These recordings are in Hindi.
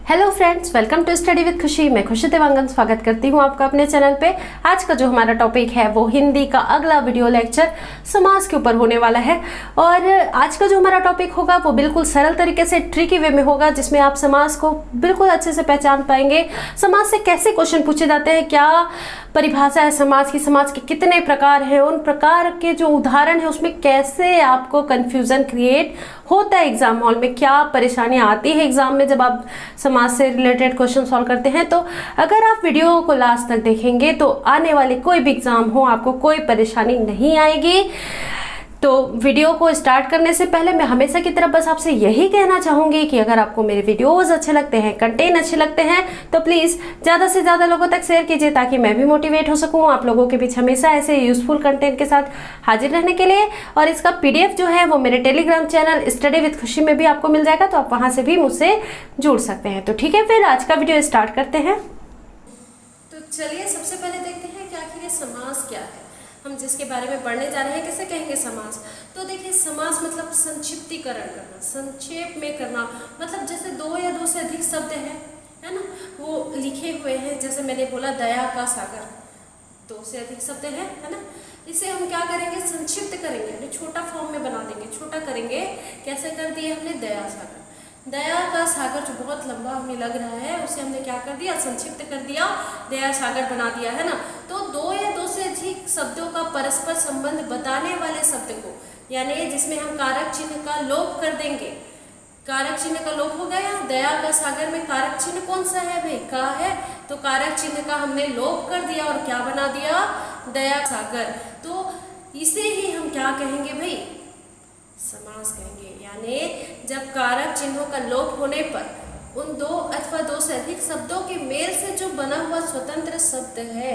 Hello friends, welcome to study with Khushi. मैं खुशी देवांगन स्वागत करती हूँ आपका अपने चैनल पे। आज का जो हमारा टॉपिक है वो हिंदी का अगला वीडियो लेक्चर समास के ऊपर होने वाला है। और आज का जो हमारा टॉपिक होगा वो बिल्कुल सरल तरीके से ट्रिकी वे में होगा, जिसमें आप समास को बिल्कुल अच्छे से पहचान पाएंगे। समास से कैसे क्वेश्चन पूछे जाते हैं, क्या परिभाषा है समाज की, समाज के कितने प्रकार हैं, उन प्रकार के जो उदाहरण है उसमें कैसे आपको कंफ्यूजन क्रिएट होता है एग्जाम हॉल में, क्या परेशानियां आती है एग्जाम में जब आप समाज से रिलेटेड क्वेश्चन सॉल्व करते हैं। तो अगर आप वीडियो को लास्ट तक देखेंगे तो आने वाले कोई भी एग्जाम हो आपको कोई परेशानी नहीं आएगी। तो वीडियो को स्टार्ट करने से पहले मैं हमेशा की तरह बस आपसे यही कहना चाहूंगी कि अगर आपको मेरे वीडियोस अच्छे लगते हैं, कंटेंट अच्छे लगते हैं, तो प्लीज़ ज़्यादा से ज़्यादा लोगों तक शेयर कीजिए ताकि मैं भी मोटिवेट हो सकूं आप लोगों के बीच हमेशा ऐसे यूजफुल कंटेंट के साथ हाजिर रहने के लिए। और इसका PDF जो है वो मेरे टेलीग्राम चैनल स्टडी विद खुशी में भी आपको मिल जाएगा, तो आप वहाँ से भी मुझसे जुड़ सकते हैं। तो ठीक है, फिर आज का वीडियो स्टार्ट करते हैं। तो चलिए सबसे पहले देखते हैं कि आखिर ये समास क्या है, हम जिसके बारे में पढ़ने जा रहे हैं। किसे कहेंगे समास? तो देखिए, समास मतलब संक्षिप्तीकरण करना, संक्षेप में करना। मतलब जैसे दो या दो से अधिक शब्द है ना, वो लिखे हुए हैं। जैसे मैंने बोला दया का सागर, दो से अधिक शब्द है ना। इसे हम क्या करेंगे, संक्षिप्त करेंगे, यानी छोटा फॉर्म में बना देंगे, छोटा करेंगे। कैसे कर दिए हमने? दया सागर। दया का सागर जो बहुत लंबा हमें लग रहा है उसे हमने क्या कर दिया, संक्षिप्त कर दिया, दया सागर बना दिया, है ना। तो दो या दो से अधिक शब्दों का परस्पर संबंध बताने वाले शब्द को, यानी जिसमें हम कारक चिन्ह का लोप कर देंगे। कारक चिन्ह का लोप हो गया। दया का सागर में कारक चिन्ह कौन सा है भाई? का है। तो कारक चिन्ह का हमने लोप कर दिया और क्या बना दिया? दया सागर। तो इसे ही हम क्या कहेंगे भाई? समास कहेंगे। यानी जब कारक चिन्हों का लोप होने पर उन दो अथवा दो से अधिक शब्दों के मेल से जो बना हुआ स्वतंत्र शब्द है,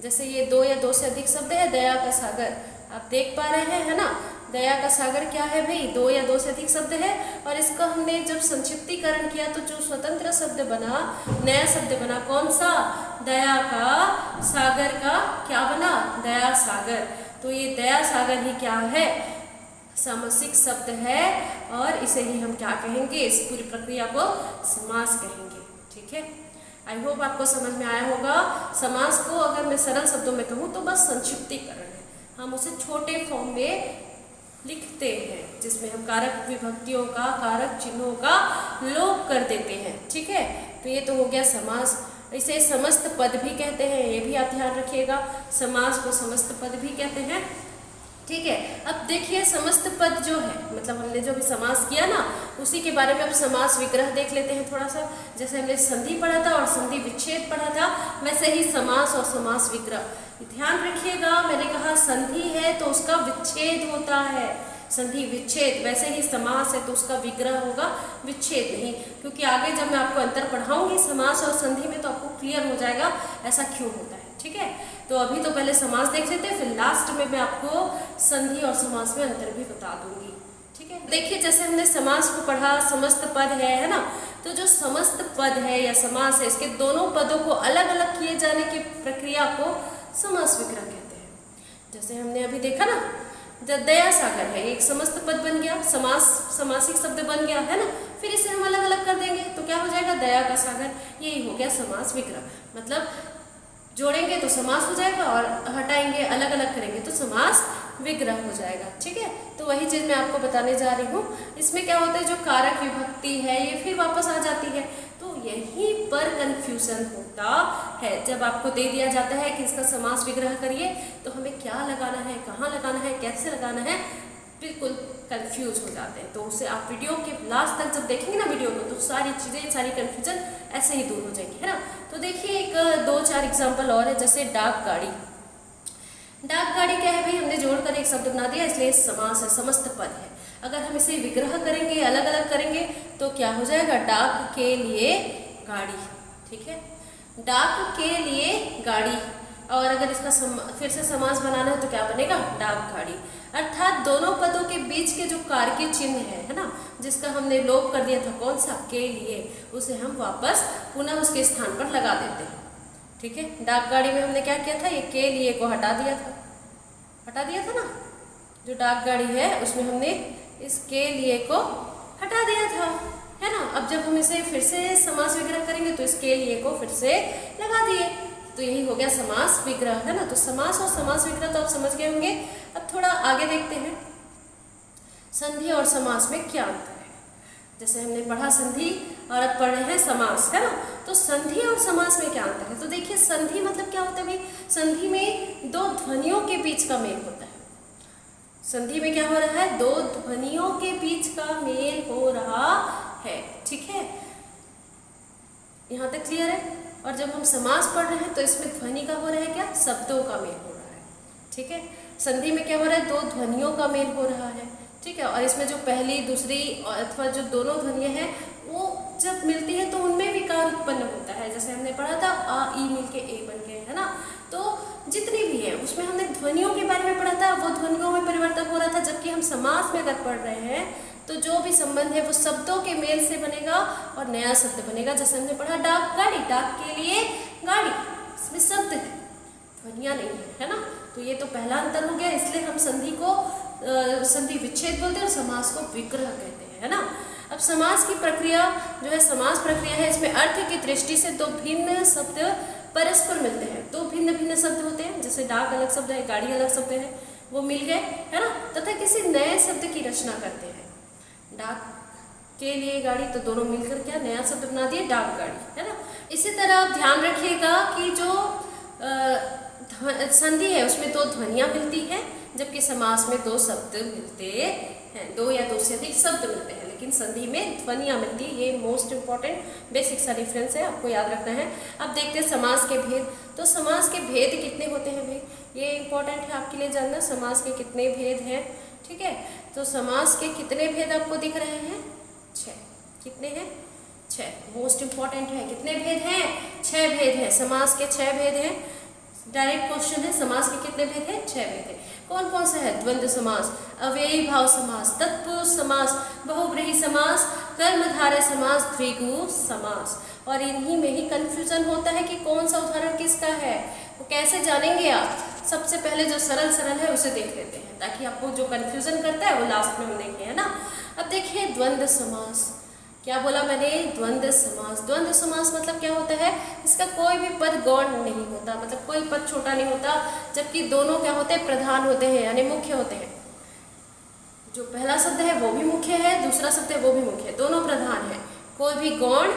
जैसे ये दो या दो से अधिक शब्द है दया का सागर, आप देख पा रहे हैं, है ना। दया का सागर क्या है भाई? दो या दो से अधिक शब्द है। और इसका हमने जब संक्षिप्तीकरण किया तो जो स्वतंत्र शब्द बना, नया शब्द बना, कौन सा? दया का सागर का क्या बना? दया सागर। तो ये दया सागर ही क्या है? सामासिक शब्द है। और इसे ही हम क्या कहेंगे? इस पूरी प्रक्रिया को समास कहेंगे। ठीक है, आई होप आपको समझ में आया होगा। समास को अगर मैं सरल शब्दों में कहूँ तो बस संक्षिप्तीकरण है, हम उसे छोटे फॉर्म में लिखते हैं जिसमें हम कारक विभक्तियों का, कारक चिन्हों का लोप कर देते हैं। ठीक है, तो ये तो हो गया समास। इसे समस्त पद भी कहते हैं, ये भी आप ध्यान रखिएगा, समास को समस्त पद भी कहते हैं। ठीक है, अब देखिए समस्त पद जो है, मतलब हमने जो भी समास किया ना उसी के बारे में अब समास विग्रह देख लेते हैं थोड़ा सा। जैसे हमने संधि पढ़ा था और संधि विच्छेद पढ़ा था, वैसे ही समास और समास विग्रह। ध्यान रखिएगा, मैंने कहा संधि है तो उसका विच्छेद होता है, संधि विच्छेद। वैसे ही समास है तो उसका विग्रह होगा, विच्छेद नहीं। क्योंकि आगे जब मैं आपको अंतर पढ़ाऊंगी समास और संधि में तो आपको क्लियर हो जाएगा ऐसा क्यों होता है। ठीक है, तो अभी तो पहले समास देख लेते हैं, फिर लास्ट में मैं आपको संधि और समास में अंतर भी बता दूंगी। ठीक है, देखिए जैसे हमने समास को पढ़ा, समस्त पद है ना। तो जो समस्त पद है या समास है, इसके दोनों पदों को अलग अलग किए जाने की प्रक्रिया को समास विग्रह कहते हैं। जैसे हमने अभी देखा ना, दया सागर है, एक समस्त पद बन गया, समास समासिक शब्द बन गया, है ना। फिर इसे हम अलग अलग कर देंगे तो क्या हो जाएगा? दया का सागर। यही हो गया समास विग्रह। मतलब जोड़ेंगे तो समास हो जाएगा और हटाएंगे, अलग अलग करेंगे तो समास विग्रह हो जाएगा। ठीक है, तो वही चीज मैं आपको बताने जा रही हूँ। इसमें क्या होता है, जो कारक विभक्ति है ये फिर वापस आ जाती है। तो यहीं पर कंफ्यूजन होता है, जब आपको दे दिया जाता है कि इसका समास विग्रह करिए तो हमें क्या लगाना है, कहाँ लगाना है, कैसे लगाना है, बिल्कुल कंफ्यूज हो जाते हैं। तो उसे आप वीडियो के लास्ट तक जब देखेंगे ना वीडियो को, तो सारी चीज़ें, सारी कंफ्यूजन ऐसे ही दूर हो जाएंगी, है ना। तो देखिए एक दो चार एग्जाम्पल और है। जैसे डाक गाड़ी। डाक गाड़ी क्या है भाई? हमने जोड़कर एक शब्द बना दिया, इसलिए समास है, समस्त पद है। अगर हम इसे विग्रह करेंगे, अलग अलग करेंगे तो क्या हो जाएगा? डाक के लिए गाड़ी। ठीक है, डाक के लिए गाड़ी। और अगर इसका फिर से समास बनाना है तो क्या बनेगा? डाक गाड़ी। अर्थात दोनों पदों के बीच के जो कारक चिन्ह है ना, जिसका हमने लोप कर दिया था, कौन सा? के लिए, उसे हम वापस पुनः उसके स्थान पर लगा देते हैं। ठीक है, डाक गाड़ी में हमने क्या किया था? ये के लिए को हटा दिया था ना। जो डाक गाड़ी है उसमें हमने इस के लिए को हटा दिया था, है ना। अब जब हम इसे फिर से समास विग्रह करेंगे तो इसके लिए को फिर से लगा दिए, तो यही हो गया समास विग्रह, है ना। तो समास और समास विग्रह तो आप समझ गए होंगे। अब थोड़ा आगे देखते हैं संधि और समास में क्या अंतर है। जैसे हमने पढ़ा संधि और अब पढ़ रहे हैं समास, है ना। तो संधि और समास में क्या अंतर है, तो देखिए संधि मतलब क्या होता है भाई, संधि में दो ध्वनियों के बीच का मेल होता है। संधि में क्या हो रहा है, दो ध्वनियों के बीच का मेल हो रहा है, ठीक है, यहाँ तक क्लियर है। और जब हम समास पढ़ रहे हैं तो इसमें ध्वनि का हो रहा है क्या, शब्दों का मेल हो रहा है, ठीक है। संधि में क्या हो रहा है, दो ध्वनियों का मेल हो रहा है, ठीक है। और इसमें जो पहली दूसरी अथवा जो दोनों ध्वनियाँ हैं वो जब मिलती है तो उनमें विकार उत्पन्न होता है। जैसे हमने पढ़ा था आ ई मिलके ए बन गए, है ना। तो जितनी भी है उसमें हमने ध्वनियों के बारे में पढ़ा था, वो ध्वनियों में परिवर्तन हो रहा था। जबकि हम समास में अगर पढ़ रहे हैं तो जो भी संबंध है वो शब्दों के मेल से बनेगा और नया शब्द बनेगा। जैसे हमने पढ़ा डाक गाड़ी, डाक के लिए गाड़ी, इसमें शब्द है, ध्वनियाँ नहीं है ना। तो ये तो पहला अंतर हो गया, इसलिए हम संधि को संधि विच्छेद बोलते हैं और समास को विग्रह कहते हैं, है ना। अब समास की प्रक्रिया जो है, समास प्रक्रिया है, इसमें अर्थ की दृष्टि से दो भिन्न शब्द परस्पर मिलते हैं। दो भिन्न भिन्न शब्द होते हैं, जैसे डाक अलग शब्द है, गाड़ी अलग शब्द है, वो मिल गए, है ना, तथा किसी नए शब्द की रचना करते हैं। डाक के लिए गाड़ी, तो दोनों मिलकर क्या नया शब्द बना दिए, डाक गाड़ी, है ना। इसी तरह आप ध्यान रखिएगा कि जो संधि है उसमें दो ध्वनियाँ मिलती हैं, जबकि समास में दो शब्द मिलते हैं, दो या दो से अधिक शब्द मिलते हैं, लेकिन संधि में ध्वनियाँ मिलती है। ये मोस्ट इंपॉर्टेंट बेसिक सा डिफरेंस है, आपको याद रखना है। अब देखते हैं समास के भेद। तो समास के भेद कितने होते हैं भाई, ये इंपॉर्टेंट है आपके लिए जानना, समास के कितने भेद हैं, ठीक है। तो समास के कितने भेद आपको दिख रहे हैं, 6। कितने हैं, 6। मोस्ट इंपॉर्टेंट है, कितने भेद हैं, 6 भेद हैं। समास के 6 भेद हैं। डायरेक्ट क्वेश्चन है, समास के कितने भेद हैं, 6 भेद हैं। कौन कौन सा है, द्वंद्व समास, अव्ययी भाव समास, तत्पुरुष समास, बहुब्रीहि समास, कर्मधारय समास, द्विगु समास। और इन्हीं में ही कंफ्यूजन होता है कि कौन सा उदाहरण किसका है। वो कैसे जानेंगे आप, सबसे पहले जो सरल सरल है उसे देख लेते हैं, ताकि आपको जो कंफ्यूजन करता है वो लास्ट में हम देखें, है ना। अब देखिए द्वंद्व समास, क्या बोला मैंने, द्वंद्व समास। द्वंद्व समास मतलब क्या होता है, इसका कोई भी पद गौण नहीं होता, मतलब कोई पद छोटा नहीं होता, जबकि दोनों क्या होते हैं, प्रधान होते हैं, यानी मुख्य होते हैं। जो पहला शब्द है वो भी मुख्य है, दूसरा शब्द है वो भी मुख्य है, दोनों प्रधान है, कोई भी गौण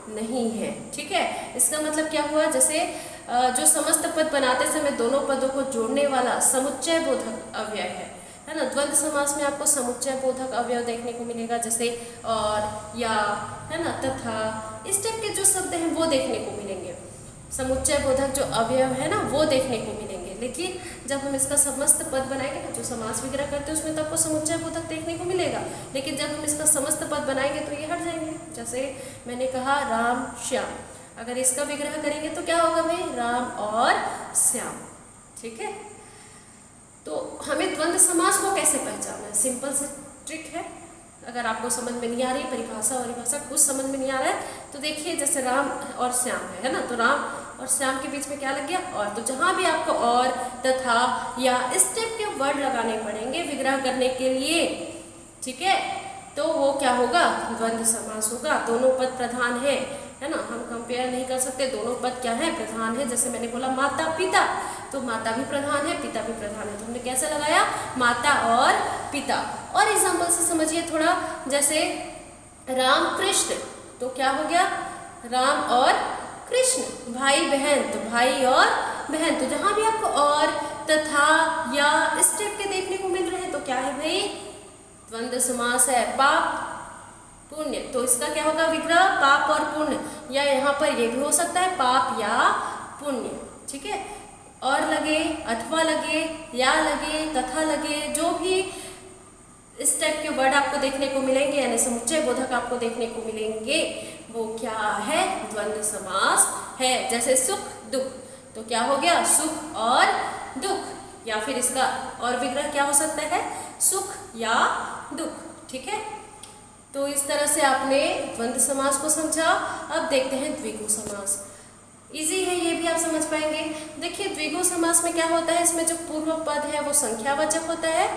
नहीं है, ठीक है। इसका मतलब क्या हुआ, जैसे जो समस्त पद बनाते समय दोनों पदों को जोड़ने वाला समुच्चय बोधक अव्यय है ना। द्वंद्व समास में आपको समुच्चय बोधक अव्यय देखने को मिलेगा, जैसे और, या, है ना, तथा, इस टाइप के जो शब्द हैं वो देखने को मिलेंगे। समुच्चय बोधक जो अवयव है ना वो देखने को मिलेंगे। लेकिन जब हम इसका समस्त पद बनाएंगे ना, जो समास विग्रह करते हैं उसमें तो आपको समुच्चय बोधक देखने को मिलेगा, लेकिन जब हम इसका समस्त पद बनाएंगे तो ये हट जाएंगे। जैसे मैंने कहा राम श्याम, अगर इसका विग्रह करेंगे तो क्या होगा भाई, राम और श्याम, ठीक है। तो हमें द्वंद्व समास को कैसे पहचानना है, सिंपल से ट्रिक है। अगर आपको समझ में नहीं आ रही, परिभाषा और परिभाषा कुछ समझ में नहीं आ रहा है, तो देखिए जैसे राम और श्याम है ना, तो राम और श्याम के बीच में क्या लग गया, और। तो जहाँ भी आपको और, तथा, या इस टाइप के वर्ड लगाने पड़ेंगे विग्रह करने के लिए, ठीक है, तो वो क्या होगा, द्वंद्व समास होगा। दोनों पद प्रधान है ना, हम कंपेयर नहीं कर सकते, दोनों पद क्या है, प्रधान है। जैसे मैंने बोला माता पिता, तो माता भी प्रधान है, पिता भी प्रधान है, तो हमने कैसे लगाया, माता और पिता। और एग्जाम्पल से समझिए थोड़ा, जैसे राम कृष्ण, तो क्या हो गया, राम और कृष्ण। भाई बहन, तो भाई और बहन। तो जहाँ भी आपको और, तथा, या इस टाइप के देखने को मिल रहे हैं तो क्या है भाई, द्वंद्व समास है। पाप पुण्य, तो इसका क्या होगा विग्रह, पाप और पुण्य, या यहाँ पर ये भी हो सकता है पाप या पुण्य, ठीक है। और लगे, अथवा लगे, या लगे, तथा लगे, जो भी इस टाइप के वर्ड आपको देखने को मिलेंगे, यानी समुच्चय बोधक आपको देखने को मिलेंगे, वो क्या है, द्वंद्व समास है। जैसे सुख दुख, तो क्या हो गया, सुख और दुख, या फिर इसका और विग्रह क्या हो सकता है, सुख या दुख, ठीक है। तो इस तरह से आपने द्वंद्व समास को समझा। अब देखते हैं द्विगु समास। इजी है, ये भी आप समझ पाएंगे। देखिए द्विगु समास में क्या होता है, इसमें जो पूर्व पद है वो संख्यावाचक होता है,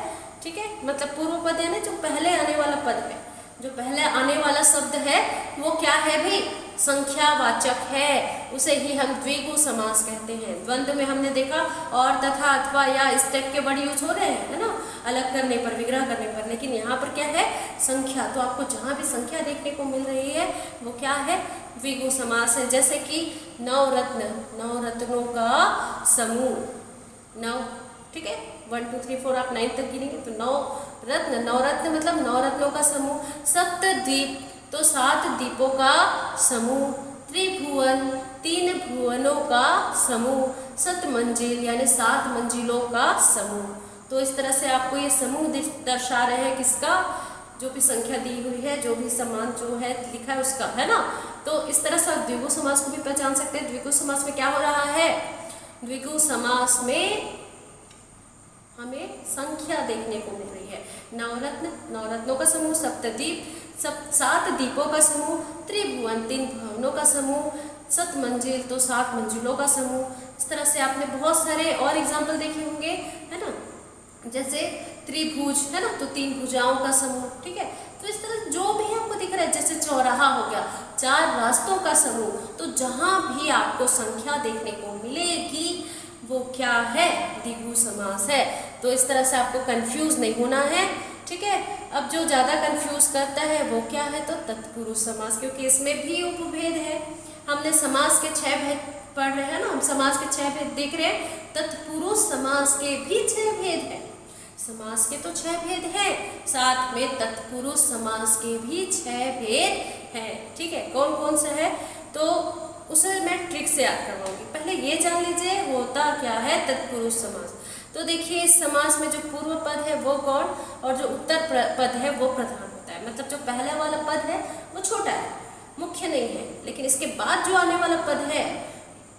ठीक है, मतलब पूर्व पद यानी जो पहले आने वाला पद है, जो पहले आने वाला शब्द है वो क्या है भाई, संख्यावाचक है, उसे ही हम द्विगु समास कहते हैं। द्वंद्व में हमने देखा और, तथा, अथवा, या इस टाइप के वर्ड यूज हो रहे हैं, है ना, अलग करने पर, विग्रह करने पर, लेकिन यहाँ पर क्या है, संख्या। तो आपको जहाँ भी संख्या देखने को मिल रही है वो क्या है, द्विगु समास है। जैसे कि नवरत्न, नवरत्नों का समूह, नव, ठीक है, 1 2 3 4 आप 9 तक गिनेंगे तो नवरत्न, नवरत्न मतलब नवरत्नों का समूह। सप्तद्वीप तो 7 द्वीपों का समूह। त्रिभुवन 3 भुवनों का समूह। सतमंजिल यानी 7 मंजिलों का समूह। तो इस तरह से आपको ये समूह दर्शा रहे हैं किसका, जो भी संख्या दी हुई है, जो भी समान जो है लिखा है उसका, है ना। तो इस तरह से आप द्विगु समास को भी पहचान सकते हैं। द्विगु समास में क्या हो रहा है, द्विगु समास में हमें संख्या देखने को मिल रही है। नवरत्न, नवरत्नों का समूह। सप्तद्वीप, 7 द्वीपों का समूह। त्रिभुवन 3 भुवनों का समूह। सतमंजिल तो 7 मंजिलों का समूह। इस तरह से आपने बहुत सारे और एग्जाम्पल देखे होंगे, है ना। जैसे त्रिभुज है ना, तो 3 भुजाओं का समूह, ठीक है। तो इस तरह जो भी आपको दिख रहा है, जैसे चौराहा हो गया, 4 रास्तों का समूह। तो जहाँ भी आपको संख्या देखने को मिलेगी वो क्या है, द्विगु समास है। तो इस तरह से आपको कंफ्यूज नहीं होना है, ठीक है। अब जो ज़्यादा कंफ्यूज करता है वो क्या है, तो तत्पुरुष समास, क्योंकि इसमें भी उपभेद है। हमने समास के 6 भेद पढ़ रहे हैं ना, हम समास के 6 भेद देख रहे हैं। तत्पुरुष समास के भी 6 भेद है। समास के तो 6 भेद हैं, साथ में तत्पुरुष समास के भी 6 भेद हैं, ठीक है। कौन कौन से है तो उसे मैं ट्रिक से याद करवाऊंगी। पहले ये जान लीजिए होता क्या है तत्पुरुष समास। तो देखिए इस समास में जो पूर्व पद है वो कौन, और जो उत्तर पद है वो प्रधान होता है। मतलब जो पहले वाला पद है वो छोटा है, मुख्य नहीं है, लेकिन इसके बाद जो आने वाला पद है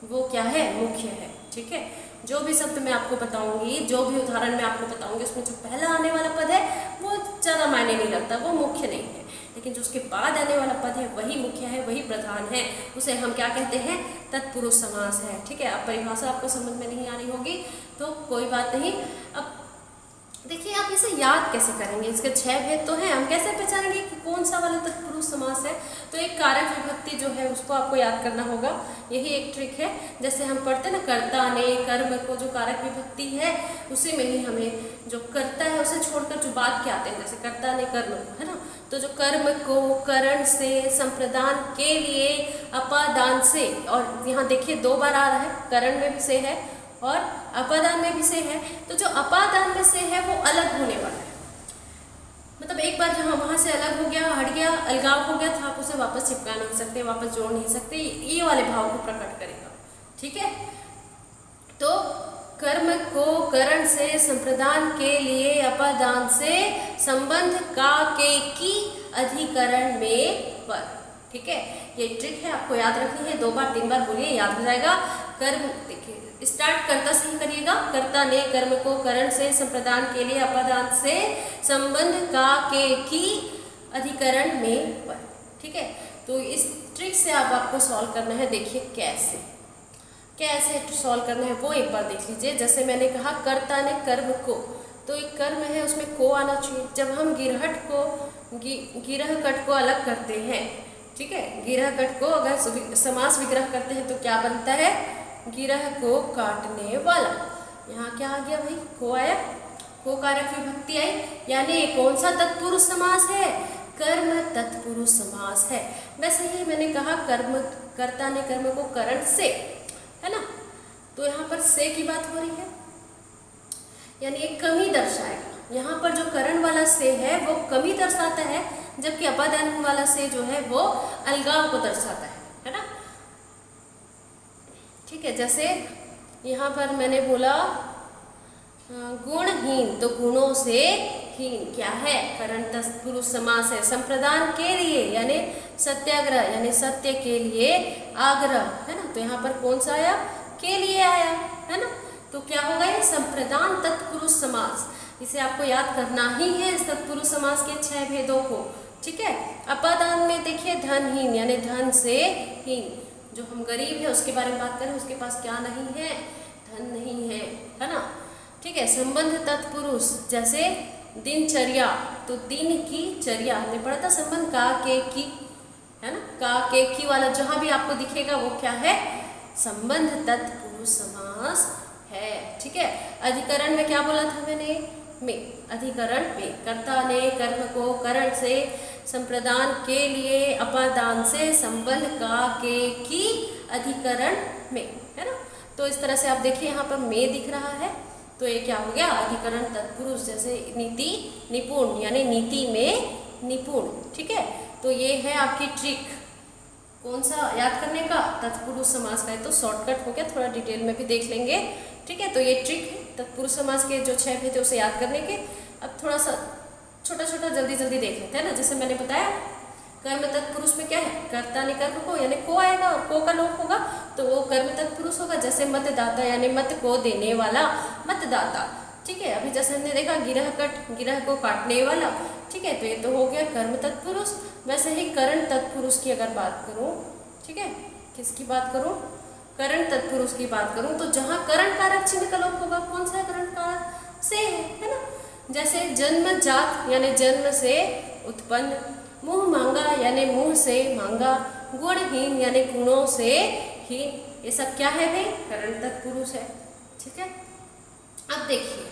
वो क्या है, मुख्य है, ठीक है। जो भी शब्द मैं आपको बताऊंगी, जो भी उदाहरण मैं आपको बताऊंगी, उसमें जो पहला आने वाला पद है वो ज़्यादा मायने नहीं रखता, वो मुख्य नहीं है, लेकिन जो उसके बाद आने वाला पद है वही मुख्य है, वही प्रधान है। उसे हम क्या कहते हैं, तत्पुरुष समास है, ठीक है। अब परिभाषा आपको समझ में नहीं आनी होगी तो कोई बात नहीं। अब देखिए आप इसे याद कैसे करेंगे, इसके 6 भेद तो हैं, हम कैसे पहचानेंगे कि कौन सा वाला तत्पुरुष समास है। तो एक कारक विभक्ति जो है उसको आपको याद करना होगा, यही एक ट्रिक है। जैसे हम पढ़ते ना कर्ता ने कर्म को, जो कारक विभक्ति है उसी में ही हमें जो कर्ता है उसे छोड़कर जो बाद के आते हैं, जैसे कर्ता ने कर्म को, है ना, तो जो कर्म को करण से, संप्रदान के लिए, अपादान से, और यहाँ देखिए 2 बार आ रहा है, करण में भी से है और अपादान में भी से है। तो जो अपादान में से है वो अलग होने वाला है, मतलब एक बार जहाँ वहाँ से अलग हो गया, हट गया, अलगाव हो गया, तो आप उसे वापस चिपका नहीं सकते, वापस जोड़ नहीं सकते, ये वाले भाव को प्रकट करेगा, ठीक है। तो कर्म को करण से, संप्रदान के लिए, अपादान से, संबंध का के की, अधिकरण में पर, ठीक है। ये ट्रिक है, आपको याद रखनी है, 2 बार 3 बार बोलिए, याद हो जाएगा। कर्म देखिए स्टार्ट कर्ता से ही करिएगा। कर्ता ने कर्म को करण से, संप्रदान के लिए, अपादान से, संबंध का के की, अधिकरण में पर, ठीक है। तो इस ट्रिक से आपको सॉल्व करना है। देखिए कैसे सॉल्व करना है वो एक बार देख लीजिए। जैसे मैंने कहा कर्ता ने कर्म को, तो एक कर्म है उसमें को आना चाहिए। जब हम गिरहट को, गिरह कट को अलग करते हैं, ठीक है, गिरह कट को अगर समास विग्रह करते हैं तो क्या बनता है, गिरह को काटने वाला। यहाँ क्या आ गया भाई, को आया, को कारक विभक्ति आई, यानी कौन सा तत्पुरुष समास है, कर्म तत्पुरुष समास है। वैसे ही मैंने कहा कर्म, कर्ता ने कर्म को करण से, है ना, तो यहाँ पर से की बात हो रही है, यानी एक कमी दर्शाएगा। यहाँ पर जो करण वाला से है वो कमी दर्शाता है, जबकि अपादान वाला से जो है वो अलगाव को दर्शाता है ना, ठीक है। जैसे यहाँ पर मैंने बोला गुणहीन, तो गुणों से हीन क्या है, करण तत्पुरुष समास है। संप्रदान के लिए यानी सत्याग्रह, यानी सत्य के लिए आग्रह, है ना, तो यहाँ पर कौन सा आया, के लिए आया, है ना, तो क्या होगा ये संप्रदान तत्पुरुष समास। इसे आपको याद करना ही है, इस तत्पुरुष समास के 6 भेदों को, ठीक है। अपादान में देखिए धनहीन, यानी धन से हीन, जो हम गरीब है उसके बारे में बात करें, उसके पास क्या नहीं है, धन नहीं है, है ना, ठीक है। संबंध तत्पुरुष, जैसे दिनचर्या, तो दिन की चर्या हमने पढ़ा था संबंध का के की, है ना, का के की वाला जहां भी आपको दिखेगा वो क्या है, संबंध तत्पुरुष समास है। ठीक है, अधिकरण में क्या बोला था मैंने, में, अधिकरण में कर्ता ने कर्म को करण से संप्रदान के लिए अपादान से संबंध का के की अधिकरण में, है ना। तो इस तरह से आप देखिए यहाँ पर में दिख रहा है, तो ये क्या हो गया, अधिकरण तत्पुरुष, जैसे नीति निपुण यानी नीति में निपुण। ठीक है, तो ये है आपकी ट्रिक, कौन सा याद करने का, तत्पुरुष समास का है। तो शॉर्टकट हो गया, थोड़ा डिटेल में भी देख लेंगे। ठीक है, तो ये ट्रिक है तत्पुरुष समास के जो 6 भेद थे उसे याद करने के। अब थोड़ा सा छोटा छोटा जल्दी जल्दी देख लेते हैं ना। जैसे मैंने बताया कर्म तत्पुरुष में क्या है, कर्ता ने कर्म को यानी को आएगा और को का लोप होगा तो वो कर्म तत्पुरुष होगा। जैसे मतदाता यानी मत को देने वाला मतदाता। ठीक है, अभी जैसे हमने देखा गिरह कट, गिरह को काटने वाला। ठीक है, तो ये तो हो गया कर्म तत्पुरुष। वैसे ही करण तत्पुरुष की अगर बात करूं, ठीक है, किसकी बात करूं, करण तत्पुरुष की बात करूं, तो जहां करण कारक चिन्ह का लोप होगा, कौन सा करण कारक से है ना। जैसे जन्मजात यानी जन्म से उत्पन्न, मुंह मांगा यानी मुंह से मांगा, गुणहीन यानी गुणों से हीन, ये सब क्या है भाई, करण तत्पुरुष है। ठीक है, अब देखिए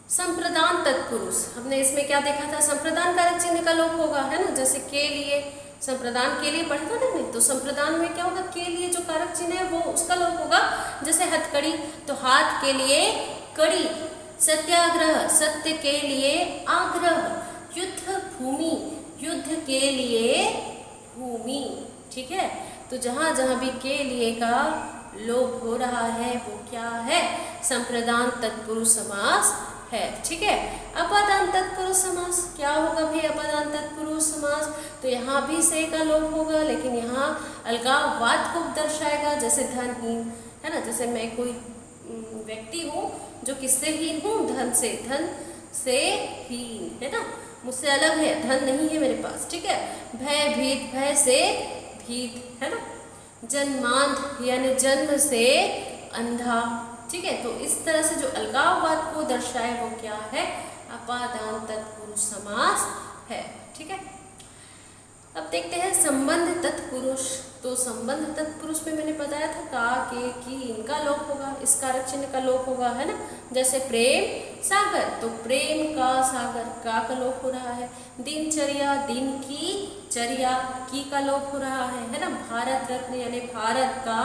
संप्रदान तत्पुरुष, हमने इसमें क्या देखा था, संप्रदान कारक चिन्ह का लोप होगा, है ना। जैसे के लिए, संप्रदान के लिए पढ़ा था ना, तो संप्रदान में क्या होगा, के लिए जो कारक चिन्ह है वो उसका लोप होगा। जैसे हथकड़ी, तो हाथ के लिए कड़ी, सत्याग्रह सत्य के लिए आग्रह, युद्ध भूमि युद्ध के लिए भूमि। ठीक है, तो जहां जहां भी के लिए का लोप हो रहा है वो क्या है, संप्रदान तत्पुरुष समास है। ठीक है, अपादान तत्पुरुष समास क्या होगा भाई, अपादान तत्पुरुष समास, तो यहाँ भी से का लोप होगा, लेकिन यहाँ अलगाववाद को दर्शाएगा। जैसे धनहीन, है ना, जैसे मैं कोई व्यक्ति हूँ जो किससे हीन हूँ, धन से हीन, है ना, मुझसे अलग है, धन नहीं है मेरे पास। ठीक है, भयभीत, भय से भीत, है ना, जन्मांध यानी जन्म से अंधा। ठीक है, तो इस तरह से जो अलगाववाद को दर्शाए वो क्या है, अपादान तत्पुरुष समास है। ठीक है, अब देखते हैं संबंध तत्पुरुष। तो संबंध तत्पुरुष में मैंने बताया था का के की इनका लोप होगा, इस कारक चिन्ह का लोप होगा, है ना। जैसे प्रेम सागर, तो प्रेम का सागर का लोप हो रहा है। दिनचर्या, दिन की चर्या की का लोप हो रहा है ना। भारत रत्न यानी भारत का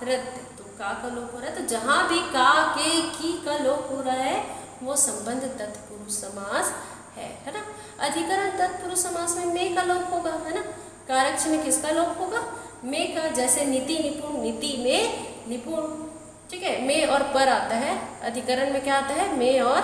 रत्न, तो का लोप हो रहा है। तो जहां भी का के की का लोप हो रहा है वो संबंध तत्पुरुष समास है ना। अधिकरण तत्पुरुष समास में में का लोप होगा, है ना। कारक चिन्ह किसका लोप होगा, में का। जैसे नीति निपुण, नीति में निपुण। ठीक है, में और पर आता है, अधिकरण में क्या आता है, में और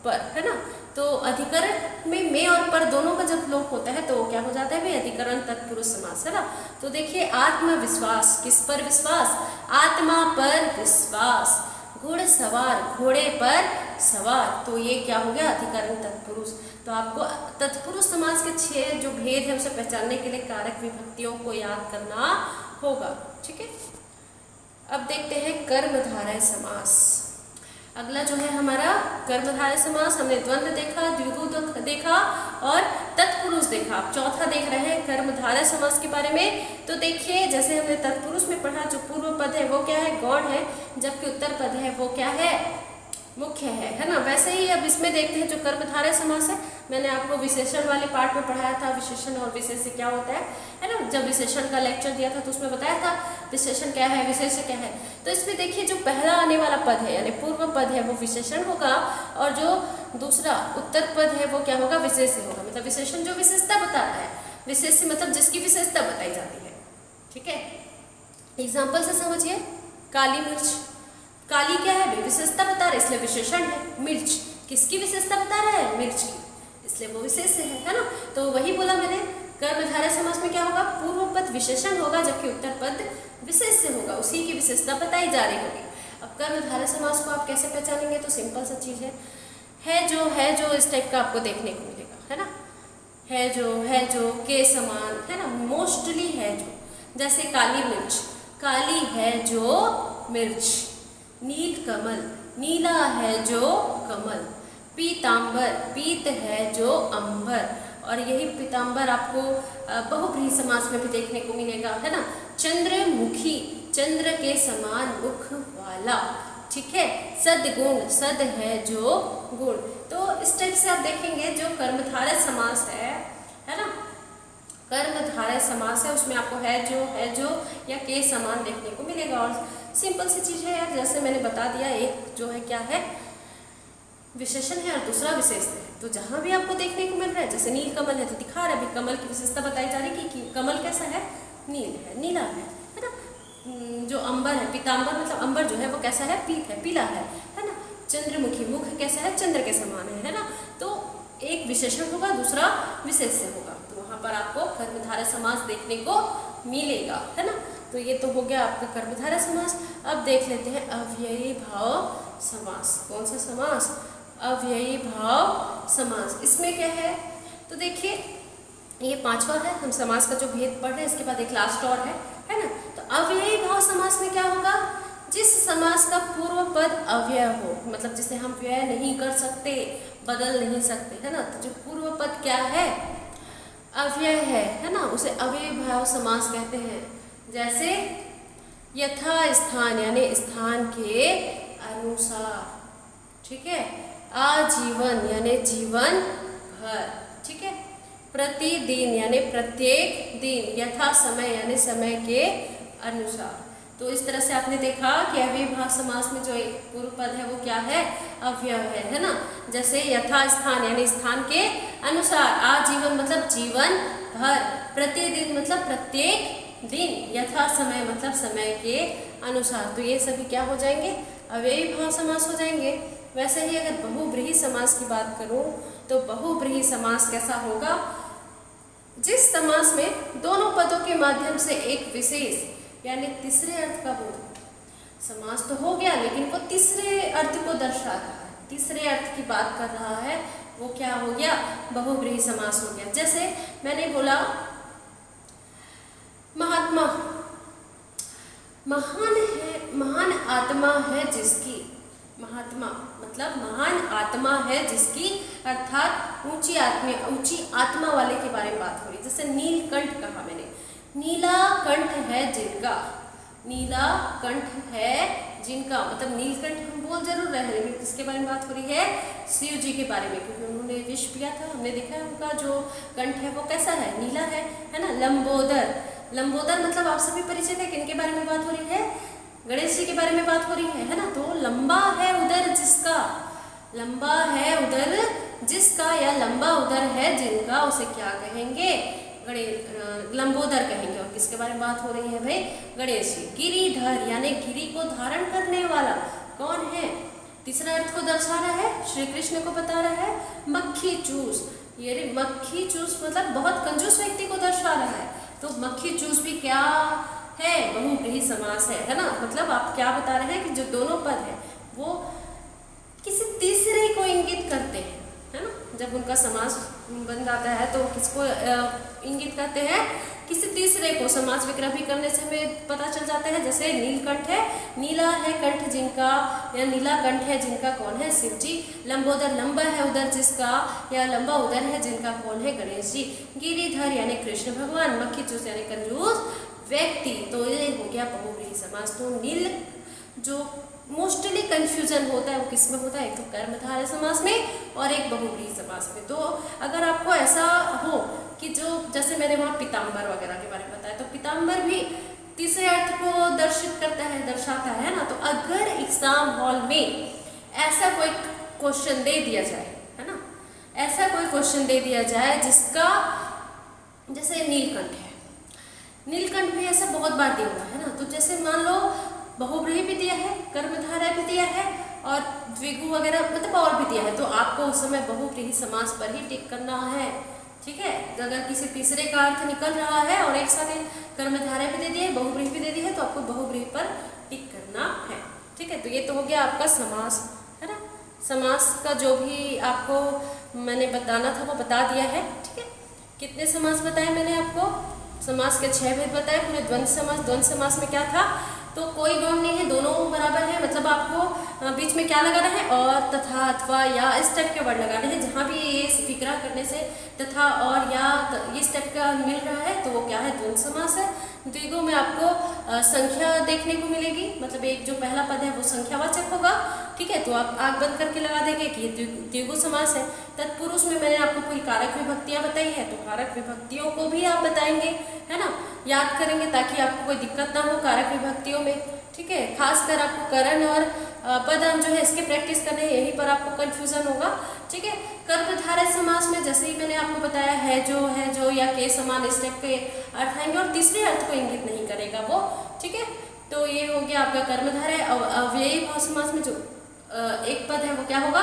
पर, है ना। तो अधिकरण में और पर दोनों का जब लोप होता है तो क्या हो जाता है भाई, अधिकरण तत्पुरुष समास, है ना। तो देखिए आत्मविश्वास, किस पर विश्वास, आत्मा पर विश्वास। घुड़सवार, घोड़े पर सवार, तो ये क्या हो गया, अधिकरण तत्पुरुष। तो आपको तत्पुरुष समास के 6 जो भेद है उसे पहचानने के लिए कारक विभक्तियों को याद करना होगा। ठीक है, अब देखते हैं कर्मधारय समास। अगला जो है हमारा कर्मधारय समास। हमने द्वंद्व देखा, द्विगु देखा और तत्पुरुष देखा। आप चौथा देख रहे हैं कर्मधारय समास के बारे में। तो देखिए जैसे हमने तत्पुरुष में पढ़ा, जो पूर्व पद है वो क्या है, गौण है, जबकि उत्तर पद है वो क्या है, मुख्य है ना। वैसे ही अब इसमें देखते हैं जो कर्मधारय समास है। मैंने आपको विशेषण वाले पार्ट में पढ़ाया था, विशेषण और विशेष से क्या होता है ना। जब विशेषण का लेक्चर दिया था तो उसमें बताया था विशेषण क्या है, विशेष क्या है। तो इसमें देखिए जो पहला आने वाला पद है यानी पूर्व पद है वो विशेषण होगा, और जो दूसरा उत्तर पद है वो क्या होगा, विशेष होगा। मतलब विशेषण जो विशेषता बताता है, विशेष से मतलब जिसकी विशेषता बताई जाती है। ठीक है, एग्जाम्पल से समझिए, काली मिर्च, काली क्या है, विशेषता बता रहा है इसलिए विशेषण है। मिर्च किसकी विशेषता बता रहा है, मिर्च की, इसलिए वो विशेष है ना। तो वही बोला मैंने, कर्मधारय समास में क्या होगा, पूर्व पद विशेषण होगा जबकि उत्तर पद विशेष से होगा, उसी की विशेषता बताई जा रही होगी। अब कर्मधारय समास को आप कैसे पहचानेंगे, तो सिंपल सा चीज है जो इस टाइप का आपको देखने को मिलेगा, है ना। है जो के समान, है ना, मोस्टली है जो। जैसे काली मिर्च, काली है जो मिर्च। नील कमल, नीला है जो कमल। पीतांबर, पीत है जो अंबर, और यही पीतांबर आपको बहुब्रीहि समास में भी देखने को मिलेगा, है ना। चंद्रमुखी, चंद्र के समान मुख वाला, ठीक है। सद्गुण, सद है जो गुण। तो इस टाइप से आप देखेंगे जो कर्मधारय समास है ना, कर्मधारय समास है, उसमें आपको है जो या के समान देखने को मिलेगा। और सिंपल सी चीज है यार, जैसे मैंने बता दिया, एक जो है क्या है विशेषण है और दूसरा विशेषण है। तो जहां भी आपको देखने को मिल रहा है, जैसे नील कमल है तो दिखा रहा है अभी कमल की विशेषता बताई जा रही है कि कमल कैसा है, नील है, नीला है ना। जो अंबर है, पीतांबर मतलब अंबर जो है वो कैसा है, पीत है, पीला है ना। चंद्रमुखी, मुख कैसा है, चंद्र के समान है ना। तो एक विशेषण होगा, दूसरा विशेष्य होगा, तो वहां पर आपको कर्मधारय समास देखने को मिलेगा, है ना। तो ये तो हो गया आपका कर्मधारय समास। अब देख लेते हैं अव्ययी भाव समास। कौन सा समास, अव्ययी भाव समास। इसमें क्या है, तो देखिए ये पांचवा है, हम समास का जो भेद पढ़ रहे हैं, इसके बाद एक लास्ट और है ना। तो अव्ययी भाव समास में क्या होगा, जिस समास का पूर्व पद अव्यय हो, मतलब जिसे हम व्यय नहीं कर सकते, बदल नहीं सकते, है ना। तो जो पूर्व पद क्या है, अव्यय है ना, उसे अव्ययी भाव समास कहते हैं। जैसे यथा स्थान यानी स्थान के अनुसार, ठीक है। आजीवन यानी जीवन भर, ठीक है। प्रतिदिन यानी प्रत्येक दिन, यथा समय यानी समय के अनुसार। तो इस तरह से आपने देखा कि अव्ययी भाव समास में जो एक पूर्व पद है वो क्या है, अव्यय है ना। जैसे यथा स्थान यानी स्थान के अनुसार, आजीवन मतलब जीवन भर, प्रतिदिन मतलब प्रत्येक दिन, यथा समय मतलब समय के अनुसार। तो ये सभी क्या हो जाएंगे, अव्ययी भाव समास हो जाएंगे। वैसे ही अगर बहुब्रीहि समास की बात करूं तो बहुब्रीहि समास कैसा होगा, जिस समास में दोनों पदों के माध्यम से एक विशेष यानी तीसरे अर्थ का बोध हो। समास तो हो गया लेकिन वो तीसरे अर्थ को दर्शा रहा है, तीसरे अर्थ की बात कर रहा है, वो क्या हो गया, बहुब्रीहि समास हो गया। जैसे मैंने बोला महात्मा, महान है, महान आत्मा है जिसकी, महात्मा मतलब महान आत्मा है जिसकी, अर्थात ऊंची आत्मा वाले के बारे में बात हो रही। जैसे नीलकंठ कहा मैंने, नीला कंठ है जिनका, नीला कंठ है जिनका, मतलब नीलकंठ हम बोल जरूर रहे हैं लेकिन किसके बारे में बात हो रही है, शिव जी के बारे में, क्योंकि उन्होंने विष पिया था। हमने देखा है उनका जो कंठ है वो कैसा है, नीला है ना। लंबोदर, लंबोदर मतलब आप सभी परिचित है, किनके बारे में बात हो रही है, गणेश जी के बारे में बात हो रही है ना। तो लंबा है उदर जिसका, लंबा है उदर जिसका या लंबा उदर है जिनका, उसे क्या कहेंगे, लंबोदर कहेंगे। और किसके बारे में बात हो रही है भाई, गणेश जी। गिरिधर यानी गिरी को धारण करने वाला, कौन है, तीसरा अर्थ को दर्शा रहा है, श्री कृष्ण को बता रहा है। मक्खी चूस, ये मक्खी चूस मतलब बहुत कंजूस व्यक्ति को दर्शा रहा है। तो मक्खी चूस भी क्या है, बहुब्रीहि समास है ना। मतलब आप क्या बता रहे हैं कि जो दोनों पद है वो किसी तीसरे को इंगित करते हैं, है ना। जब उनका समास बन जाता है तो किसको इंगित करते हैं, किसी तीसरे को। समास विग्रह भी करने से हमें पता चल जाता है। जैसे नीलकंठ है, नीला है कंठ जिनका या नीला कंठ है जिनका, कौन है, शिव जी। लंबोदर, लंबा है उदर जिसका या लंबा उदर है जिनका, कौन है, गणेश जी। गिरिधर यानी कृष्ण भगवान, मक्खी चूस यानी कंजूस व्यक्ति। तो ये हो गया बहुब्रीहि समास। तो नील जो मोस्टली कंफ्यूजन होता है वो किस में होता है, एक तो कर्मधारय समास में और एक बहुब्रीहि समास में। तो अगर आपको ऐसा हो कि जो जैसे मैंने वहाँ पीतांबर वगैरह के बारे में बताया, तो पीतांबर भी तीसरे अर्थ को दर्शित करता है, दर्शाता है ना। तो अगर एग्जाम हॉल में ऐसा कोई क्वेश्चन दे दिया जाए, है ना, ऐसा कोई क्वेश्चन दे दिया जाए जिसका, जैसे नीलकंठ है, नीलकंठ भी ऐसा बहुत बार दिया हुआ है ना। तो जैसे मान लो बहुब्रीहि भी दिया है, कर्मधारय भी दिया है और द्विगु वगैरह मतलब और भी दिया है, तो आपको उस समय बहुब्रीहि समास पर ही टिक करना है, ठीक है। अगर किसी तीसरे का अर्थ निकल रहा है और एक साथ कर्मधारय भी दे दिया है, बहुब्रीहि भी दे दी है, तो आपको बहुब्रीहि पर टिक करना है, ठीक है। तो ये तो हो गया आपका समास, है ना। समास का जो भी आपको मैंने बताना था वो बता दिया है, ठीक है। कितने समास बताए मैंने आपको, समास के 6 भेद बताए। पूरे द्वंद्व समास, द्वंद्व समास में क्या था, तो कोई गौण नहीं है, दोनों बराबर है। मतलब आपको बीच में क्या लगाना है, और, तथा, अथवा, या इस टाइप के वर्ड लगाने हैं। जहाँ भी ये विग्रह करने से तथा और या इस टाइप का मिल रहा है तो वो क्या है, द्वंद्व समास है। द्विगु में आपको संख्या देखने को मिलेगी, मतलब एक जो पहला पद है वो संख्यावाचक होगा, ठीक है। तो आप आंख बंद करके लगा देंगे कि ये द्विगु समास है। तत्पुरुष में मैंने आपको पूरी कारक विभक्तियां बताई है, तो कारक विभक्तियों को भी आप बताएंगे, है ना, याद करेंगे ताकि आपको कोई दिक्कत ना हो कारक विभक्तियों में, ठीक है। खासकर आपको करण और पदम जो है इसके प्रैक्टिस करने हैं, यहीं पर आपको कंफ्यूजन होगा, ठीक है। कर्मधारय समास में जैसे ही मैंने आपको बताया है जो या के समान इस टाइप के अर्थ आएंगे और तीसरे अर्थ को इंगित नहीं करेगा वो, ठीक है। तो ये हो गया आपका कर्मधारय। अव्ययी भाव समास में जो एक पद है वो क्या होगा,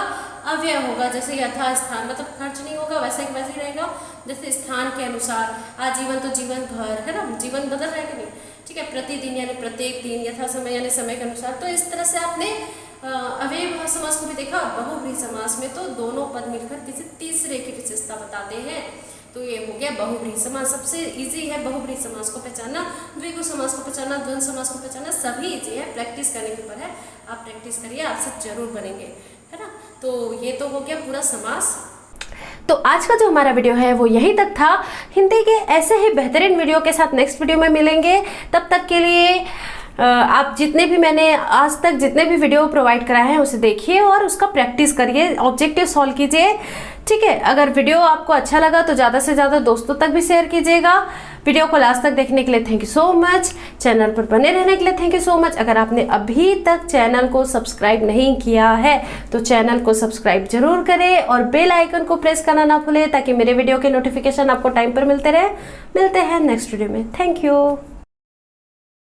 अव्यय होगा। जैसे यथा स्थान, मतलब खर्च नहीं होगा, वैसे ही रहेगा। जैसे स्थान के अनुसार, आजीवन तो जीवन भर, है ना, जीवन बदल रहा है कि नहीं, ठीक है। प्रतिदिन यानी प्रत्येक दिन, यथा समय यानी समय के अनुसार। तो इस तरह से आपने अव्ययी भाव समास को भी देखा। बहुव्रीहि समास में तो दोनों पद मिलकर किसी तीसरे की विशेषता बताते हैं। तो ये हो गया बहुव्रीहि समास। सबसे इजी है बहुव्रीहि समास को पहचानना, द्विगु समास को पहचानना, द्वंद्व समास को पहचानना, सभी इजी है। प्रैक्टिस करने के ऊपर है, आप प्रैक्टिस करिए, आपसे जरूर बनेंगे, है ना। तो ये तो हो गया पूरा समास। तो आज का जो हमारा वीडियो है वो यहीं तक था। हिंदी के ऐसे ही बेहतरीन वीडियो के साथ नेक्स्ट वीडियो में मिलेंगे। तब तक के लिए आप जितने भी मैंने आज तक जितने भी वीडियो प्रोवाइड कराए हैं उसे देखिए और उसका प्रैक्टिस करिए, ऑब्जेक्टिव सॉल्व कीजिए, ठीक है। अगर वीडियो आपको अच्छा लगा तो ज़्यादा से ज़्यादा दोस्तों तक भी शेयर कीजिएगा। वीडियो को लास्ट तक देखने के लिए thank you so much. Channel पर बने रहने के लिए थैंक यू सो मच। अगर आपने अभी तक चैनल को सब्सक्राइब नहीं किया है तो चैनल को सब्सक्राइब जरूर करें और बेल आइकन को प्रेस करना ना भूलें ताकि मेरे वीडियो के नोटिफिकेशन आपको टाइम पर मिलते रहे। मिलते हैं नेक्स्ट वीडियो में। Thank you.